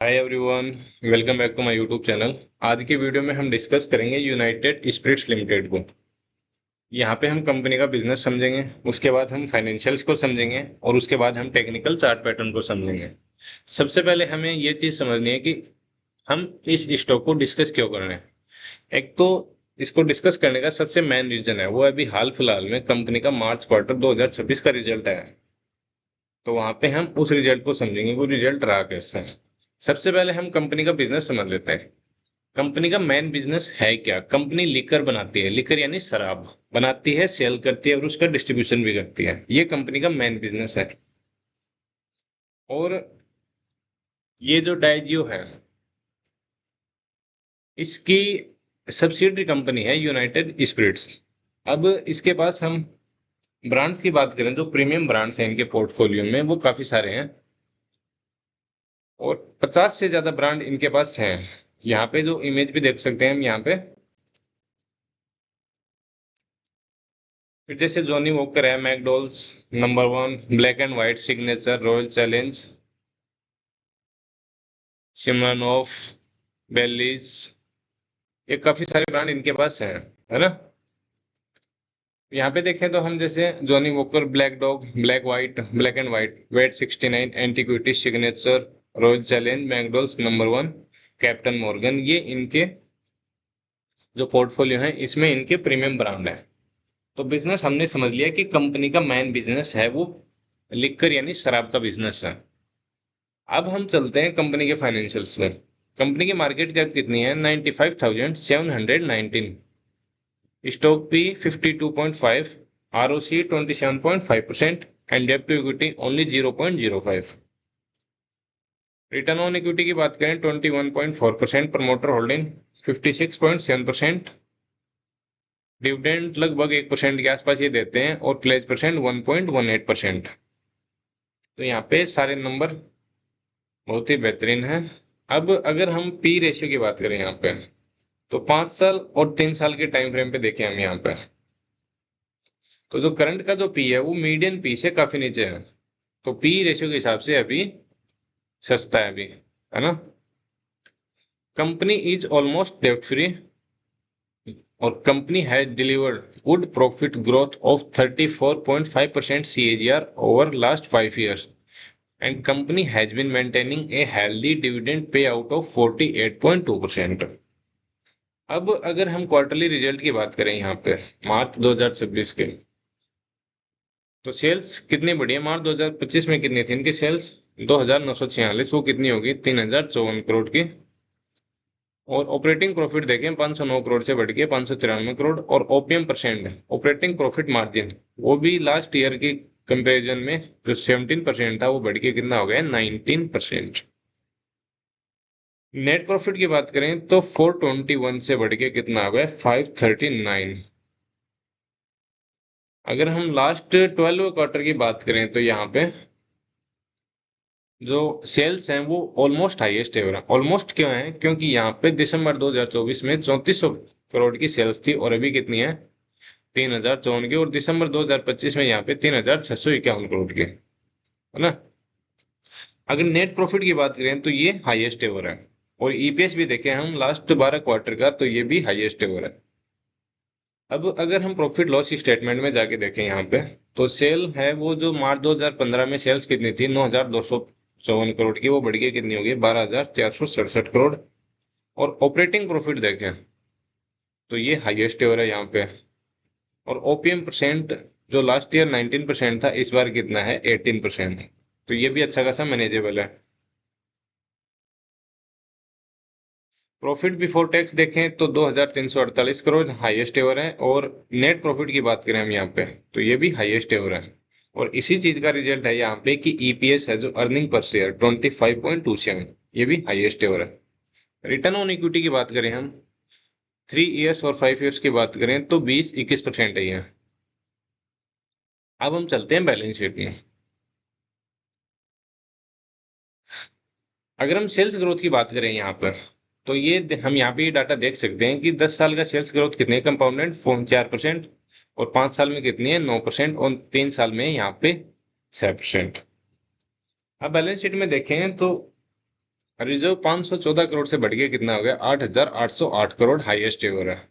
Hi everyone, welcome back to my YouTube channel. आज की video में हम डिस्कस करेंगे यूनाइटेड स्पिरिट्स लिमिटेड को। यहाँ पे हम कंपनी का बिजनेस समझेंगे, उसके बाद हम फाइनेंशियल्स को समझेंगे और उसके बाद हम टेक्निकल चार्ट पैटर्न को समझेंगे। सबसे पहले हमें ये चीज़ समझनी है कि हम इस स्टॉक को डिस्कस क्यों कर रहे हैं। एक तो इसको डिस्कस करने का सबसे मेन रीजन है वो अभी हाल फिलहाल में कंपनी का मार्च क्वार्टर 2026 का रिजल्ट आया है। तो वहां पे हम उस रिजल्ट को समझेंगे, वो रिजल्ट रहा कैसा है। सबसे पहले हम कंपनी का बिजनेस समझ लेते हैं। कंपनी का मेन बिजनेस है क्या। कंपनी लिकर बनाती है, लिकर यानी शराब बनाती है, सेल करती है और उसका डिस्ट्रीब्यूशन भी करती है। ये कंपनी का मेन बिजनेस है। और ये जो डाइजियो है, इसकी सब्सिडरी कंपनी है यूनाइटेड स्पिरिट्स। अब इसके पास हम ब्रांड्स की बात करें, जो प्रीमियम ब्रांड्स हैं इनके पोर्टफोलियो में वो काफी सारे हैं और 50 से ज्यादा ब्रांड इनके पास हैं। यहाँ पे जो इमेज भी देख सकते हैं हम यहाँ पे। फिर जैसे जॉनी वॉकर है, McDowell's, number one, Black and White, Signature, Royal Challenge, Smirnoff, Baileys, ये काफी सारे ब्रांड इनके पास हैं, है ना। यहाँ पे देखें तो हम जैसे Johnnie Walker, Black Dog, Black White, Black and White, VAT 69, Antiquity, Signature, Royal Challenge, McDowell's, number one, Captain Morgan, ये इनके जो पोर्टफोलियो है इसमें इनके प्रीमियम ब्रांड है। तो बिजनेस हमने समझ लिया कि कंपनी का मेन बिजनेस है वो लिकर यानी शराब का बिजनेस है। अब हम चलते हैं कंपनी के फाइनेंशियल्स में। कंपनी की मार्केट कैप कितनी है? 95,719। स्टॉक पी 52.5, आरओसी 27.5% एंड डेब्ट to equity only 0.05। Return on equity की बात करें 21.4%, प्रमोटर होल्डिंग 56.7%, डिविडेंड लगभग 1% के आसपास ये देते हैं और प्लेज परसेंट 1.18%। तो यहाँ पे सारे नंबर बहुत ही बेहतरीन है। अब अगर हम पी रेशियो की बात करें यहाँ पे, तो 5 साल और 3 साल के टाइम फ्रेम पे देखें हम यहाँ पे, तो जो करंट का जो पी है वो मीडियन पी से काफी नीचे है। तो पी रेशियो के हिसाब से अभी सस्ता है अभी, है ना। कंपनी इज ऑलमोस्ट डेब्ट फ्री और company has delivered good profit growth of 34.5% CAGR over last 5 years and company has been maintaining a healthy dividend payout of 48.2%। अब अगर हम क्वार्टरली रिजल्ट की बात करें यहाँ पे मार्च 2026 के, तो सेल्स कितनी बढ़ी है। मार्च 2025 में कितनी थी इनकी सेल्स? 2,946। वो कितनी होगी? 3,054 करोड़ की। और ऑपरेटिंग प्रॉफिट देखें 509 करोड़ से बढ़ के 593 करोड़। और OPM percent, operating profit margin, वो भी लास्ट ईयर की कंपैरिजन में जो 17% था वो बढ़ के कितना हो गया? 19%। नेट प्रॉफिट की बात करें तो 421 से बढ़ के कितना हो गया? 539। अगर हम लास्ट 12 क्वार्टर की बात करें तो यहाँ पे जो सेल्स हैं वो ऑलमोस्ट हाईएस्ट है। ऑलमोस्ट क्यों है? क्योंकि यहाँ पे दिसंबर 2024 में 3400 करोड़ की सेल्स थी और अभी कितनी है? 3,054 की। और दिसंबर 2025 में यहाँ पे 3,651 करोड़ की, है ना। अगर नेट प्रॉफिट की बात करें तो ये हाईएस्ट एवर है। और ईपीएस भी देखें हम लास्ट 12 क्वार्टर का, तो ये भी हाईएस्ट एवर है। अब अगर हम प्रॉफिट लॉस स्टेटमेंट में जाके देखें यहाँ पे, तो सेल है वो जो मार्च 2015 में सेल्स कितनी थी? 9,254 करोड़ की, वो बढ़ के कितनी होगी? 12,467 करोड़। और ऑपरेटिंग प्रॉफिट देखें तो ये हाईएस्ट एवर है यहाँ पे। और ओपीएम परसेंट जो लास्ट ईयर 19% था, इस बार कितना है? 18%। तो ये भी अच्छा खासा मैनेजेबल है। प्रॉफिट बिफोर टैक्स देखें तो 2,348 करोड़ हाईएस्ट एवर है। और नेट प्रॉफिट की बात करें हम यहाँ पे, तो ये भी हाईएस्ट एवर है। और इसी चीज का रिजल्ट है यहाँ पे कि ईपीएस है जो अर्निंग पर शेयर 25.27, ये भी हाईएस्ट एवर है। रिटर्न ऑन इक्विटी की बात करें हम 3 years और 5 years की बात करें तो 20-21% है ये। अब हम चलते हैं बैलेंस शीट में। अगर हम सेल्स ग्रोथ की बात करें यहाँ पर, तो ये हम यहाँ पे ये डाटा देख सकते हैं कि 10 साल का सेल्स ग्रोथ कितने है? कंपाउंडेड 4%। और 5 साल में कितनी है? 9%। और 3 साल में यहाँ पे 6%। अब बैलेंस शीट में देखें तो रिजर्व 514 करोड़ से बढ़ के कितना हो गया, 8,808 करोड़, हाईएस्ट एवर है।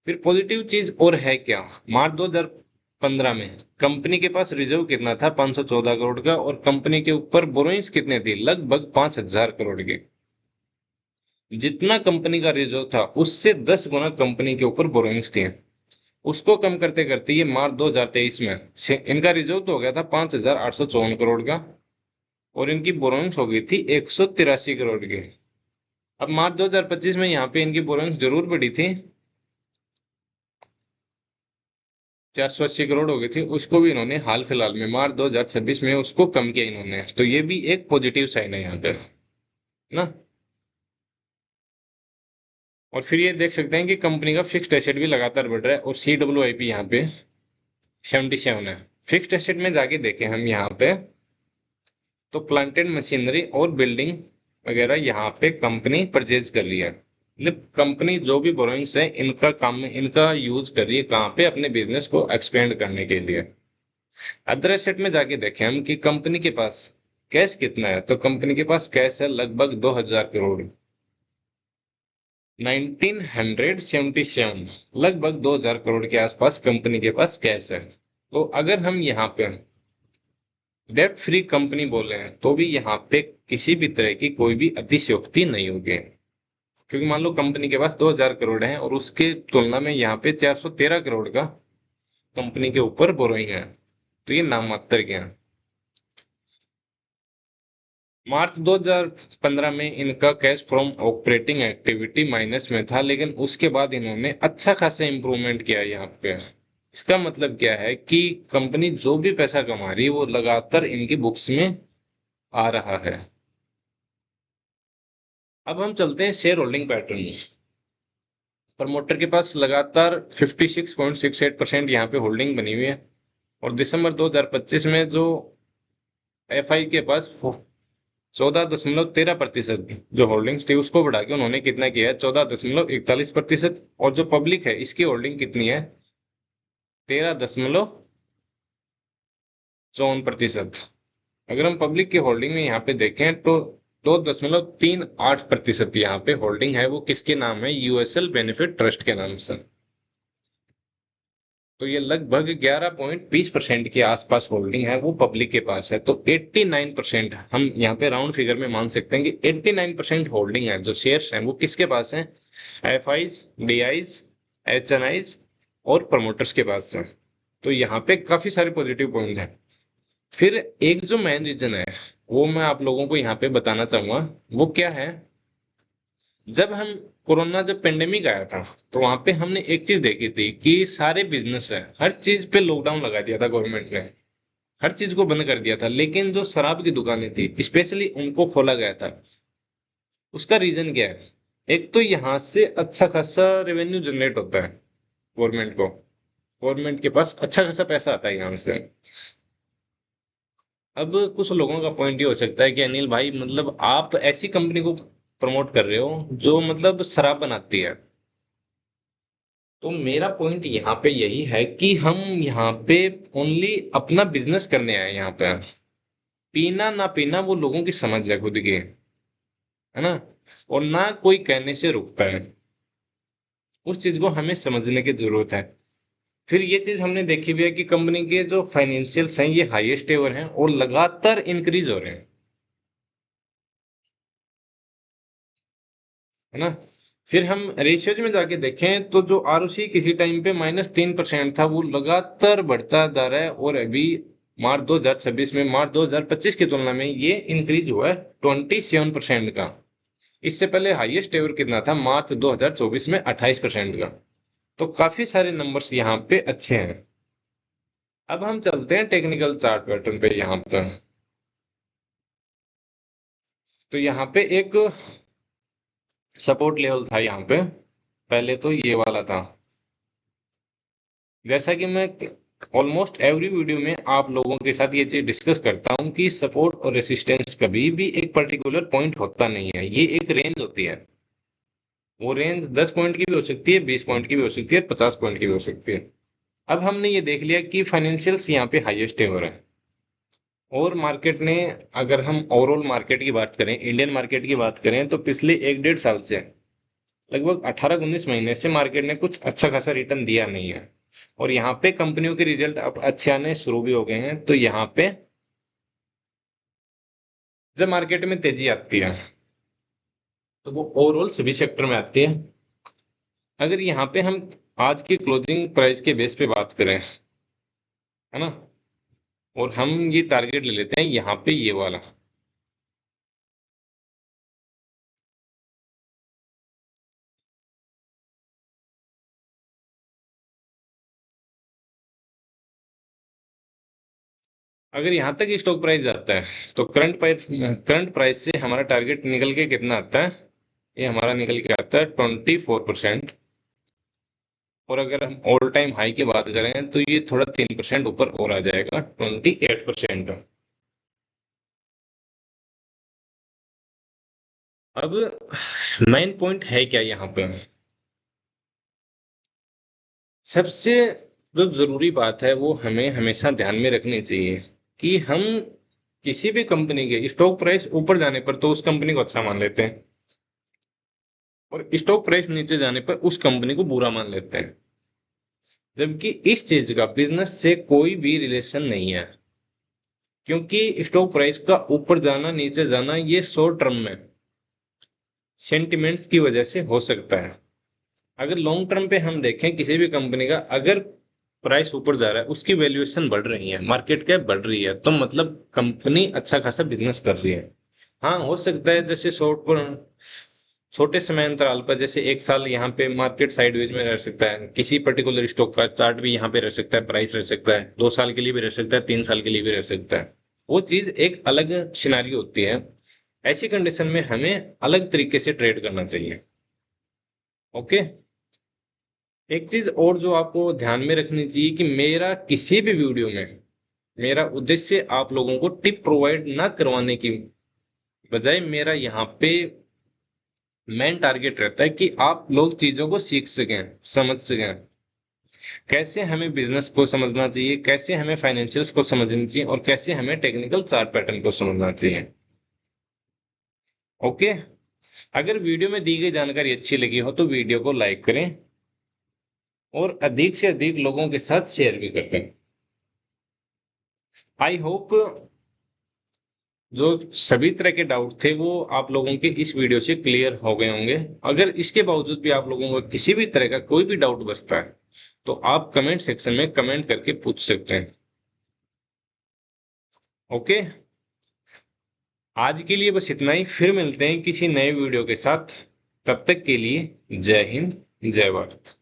फिर पॉजिटिव चीज और है क्या, मार्च 2015 में कंपनी के पास रिजर्व कितना था, 514 करोड़ का, और कंपनी के ऊपर बोरोइंग्स कितने थी, लगभग 5,000 करोड़ की। जितना कंपनी का रिजर्व था उससे 10 गुना कंपनी के ऊपर बोरोइंग्स थी। उसको कम करते करते ये मार्च 2023 में इनका रिजर्व तो हो गया था 5,854 करोड़ का, और इनकी बोरोइंग्स हो गई थी 183 करोड़ की। अब मार्च 2025 में यहाँ पे इनकी बोरोइंग्स जरूर बढ़ी थी, 480 करोड़ हो गई थी, उसको भी इन्होंने हाल फिलहाल में मार्च 2026 में उसको कम किया इन्होंने, तो ये भी एक पॉजिटिव साइन है यहाँ पे ना। और फिर ये देख सकते हैं कि कंपनी का फिक्स्ड एसेट भी लगातार बढ़ रहा है, और CWIP यहाँ पे 77 है। फिक्स्ड एसेट में जाके देखें हम यहाँ पे, तो प्लांटेड मशीनरी और बिल्डिंग वगैरह यहाँ पे कंपनी परचेज कर रही है, मतलब कंपनी जो भी बोरोइंग्स है इनका काम में इनका यूज कर रही है कहाँ पे, अपने बिजनेस को एक्सपेंड करने के लिए। अदर एसेट में जाके देखें हम कि कंपनी के पास कैश कितना है, तो कंपनी के पास कैश है लगभग 2,000 करोड़, 1977, लगभग 2,000 करोड़ के आसपास कंपनी के पास कैश है। तो अगर हम यहाँ पे डेट फ्री कंपनी बोले हैं तो भी यहाँ पे किसी भी तरह की कोई भी अतिशयोक्ति नहीं होगी, क्योंकि मान लो कंपनी के पास 2,000 करोड़ है और उसके तुलना में यहाँ पे 413 करोड़ का कंपनी के ऊपर बोरोइंग है, तो ये नाम मात्र के हैं। मार्च 2015 में इनका cash from operating activity minus में था, लेकिन उसके बाद इन्होंने अच्छा खासा इंप्रूवमेंट किया यहाँ पे। इसका मतलब क्या है कि कंपनी जो भी पैसा कमा रही है वो लगातार इनकी बुक्स में आ रहा है। अब हम चलते हैं शेयर होल्डिंग पैटर्न में। प्रमोटर के पास लगातार 56.68% यहाँ पे होल्डिंग बनी हुई है, और दिसंबर 2025 में जो FI के पास 14.13% जो होल्डिंग्स थी उसको बढ़ा के उन्होंने कितना किया है, 14.41%, और जो पब्लिक है इसकी होल्डिंग कितनी है, 13.54%। अगर हम पब्लिक की होल्डिंग में यहाँ पे देखें तो 2.38% यहाँ पे होल्डिंग है, वो किसके नाम है, USL बेनिफिट ट्रस्ट के नाम से। तो ये लगभग 11.20% के आसपास होल्डिंग है वो पब्लिक के पास है। तो 89% हम यहाँ पे राउंड फिगर में मान सकते हैं कि 89% होल्डिंग है जो शेयर्स हैं वो किसके पास है, FIs, DIs, HNIs और प्रमोटर्स के पास है। तो यहाँ पे काफी सारे पॉजिटिव पॉइंट हैं। फिर एक जो मेन रीजन है वो मैं आप लोगों को यहाँ पे बताना चाहूंगा, वो क्या है, जब हम कोरोना जब पेंडेमिक आया था तो वहां पे हमने एक चीज देखी थी कि सारे बिजनेस है हर चीज पे लॉकडाउन लगा दिया था गवर्नमेंट ने, हर चीज को बंद कर दिया था, लेकिन जो शराब की दुकानें थी स्पेशली उनको खोला गया था। उसका रीजन क्या है, एक तो यहाँ से अच्छा खासा रेवेन्यू जनरेट होता है गवर्नमेंट को, गवर्नमेंट के पास अच्छा खासा पैसा आता है यहाँ से। अब कुछ लोगों का पॉइंट ये हो सकता है कि अनिल भाई मतलब आप ऐसी कंपनी को प्रमोट कर रहे हो जो मतलब शराब बनाती है। तो मेरा पॉइंट यहाँ पे यही है कि हम यहाँ पे ओनली अपना बिजनेस करने आए हैं यहाँ पे, पीना ना पीना वो लोगों की समझ है खुद की, है ना, और ना कोई कहने से रुकता है, उस चीज को हमें समझने की जरूरत है। फिर ये चीज हमने देखी भी है कि कंपनी के जो फाइनेंशियल्स हैं ये हाईएस्ट एवर हैं और लगातार इंक्रीज हो रहे हैं, है ना। फिर हम रेशियोज में जाके देखें तो जो ROC किसी टाइम पे -3% था वो लगातार बढ़ता जा रहा है, और अभी मार्च 2026 में मार्च 2025 की तुलना में ये इंक्रीज हुआ है 27% का। इससे पहले हाईएस्ट एवर कितना था, मार्च 2024 में 28% का। तो काफी सारे नंबर्स यहाँ पे अच्छे हैं। अब हम चलते हैं टेक्निकल चार्ट पैटर्न पे यहाँ पे। तो यहाँ पे एक सपोर्ट लेवल था यहाँ पे, पहले तो ये वाला था। जैसा कि मैं ऑलमोस्ट एवरी वीडियो में आप लोगों के साथ ये चीज डिस्कस करता हूँ कि सपोर्ट और रेसिस्टेंस कभी भी एक पर्टिकुलर पॉइंट होता नहीं है, ये एक रेंज होती है। वो रेंज 10 पॉइंट की भी हो सकती है, 20 पॉइंट की भी हो सकती है, 50 पॉइंट की भी हो सकती है। अब हमने ये देख लिया कि फाइनेंशियल्स यहाँ पे हाईएस्ट एवर है, और मार्केट ने, अगर हम ओवरऑल मार्केट की बात करें, इंडियन मार्केट की बात करें, तो पिछले 1-1.5 साल से लगभग 18-19 महीने से मार्केट ने कुछ अच्छा खासा रिटर्न दिया नहीं है। और यहाँ पे कंपनियों के रिजल्ट अब अच्छे आने शुरू भी हो गए हैं। तो यहाँ पे जब मार्केट में तेजी आती है तो वो ओवरऑल सभी सेक्टर में आती है। अगर यहाँ पे हम आज की क्लोजिंग प्राइस के बेस पे बात करें, है ना, और हम ये टारगेट ले लेते हैं यहाँ पे ये वाला, अगर यहाँ तक स्टॉक प्राइस जाता है तो करंट प्राइस से हमारा टारगेट निकल के कितना आता है, ये हमारा निकल के आता है 24%। और अगर हम ऑल टाइम हाई की बात करें तो ये थोड़ा 3% ऊपर और आ जाएगा, 28%। अब मेन पॉइंट है क्या यहाँ पे, सबसे जो जरूरी बात है वो हमें हमेशा ध्यान में रखनी चाहिए कि हम किसी भी कंपनी के स्टॉक प्राइस ऊपर जाने पर तो उस कंपनी को अच्छा मान लेते हैं, और स्टॉक प्राइस नीचे जाने पर उस कंपनी को बुरा मान लेते हैं। जबकि इस चीज का बिजनेस से कोई भी रिलेशन नहीं है, क्योंकि स्टॉक प्राइस का ऊपर जाना नीचे जाना ये शॉर्ट टर्म में सेंटिमेंट्स की वजह से हो सकता है। अगर लॉन्ग टर्म पे हम देखें किसी भी कंपनी का, अगर प्राइस ऊपर जा रहा है, उसकी वैल्यूएशन बढ़ रही है, मार्केट कैप बढ़ रही है, तो मतलब कंपनी अच्छा खासा बिजनेस कर रही है। हाँ, हो सकता है जैसे छोटे समय अंतराल पर, जैसे 1 साल यहाँ पे मार्केट साइडवेज में रह सकता है, किसी पर्टिकुलर स्टॉक का चार्ट भी यहाँ पे रह सकता है, प्राइस रह सकता है, 2 साल के लिए भी रह सकता है, 3 साल के लिए भी रह सकता है। वो चीज एक अलग सिनारियो होती है। ऐसी कंडीशन में हमें अलग तरीके से ट्रेड करना चाहिए। ओके। एक चीज और जो आपको ध्यान में रखनी चाहिए कि मेरा किसी भी वीडियो में मेरा उद्देश्य आप लोगों को टिप प्रोवाइड ना करवाने की बजाय मेरा यहाँ पे मेन टारगेट रहता है कि आप लोग चीजों को सीख सकें, समझ सकें, कैसे हमें बिजनेस को समझना चाहिए, कैसे हमें फाइनेंशियल्स को समझना चाहिए, और कैसे हमें टेक्निकल चार्ट पैटर्न को समझना चाहिए। ओके। अगर वीडियो में दी गई जानकारी अच्छी लगी हो तो वीडियो को लाइक करें और अधिक से अधिक लोगों के साथ शेयर भी करें। आई होप जो सभी तरह के डाउट थे वो आप लोगों के इस वीडियो से क्लियर हो गए होंगे। अगर इसके बावजूद भी आप लोगों को किसी भी तरह का कोई भी डाउट बचता है तो आप कमेंट सेक्शन में कमेंट करके पूछ सकते हैं। ओके। आज के लिए बस इतना ही, फिर मिलते हैं किसी नए वीडियो के साथ। तब तक के लिए जय हिंद, जय भारत।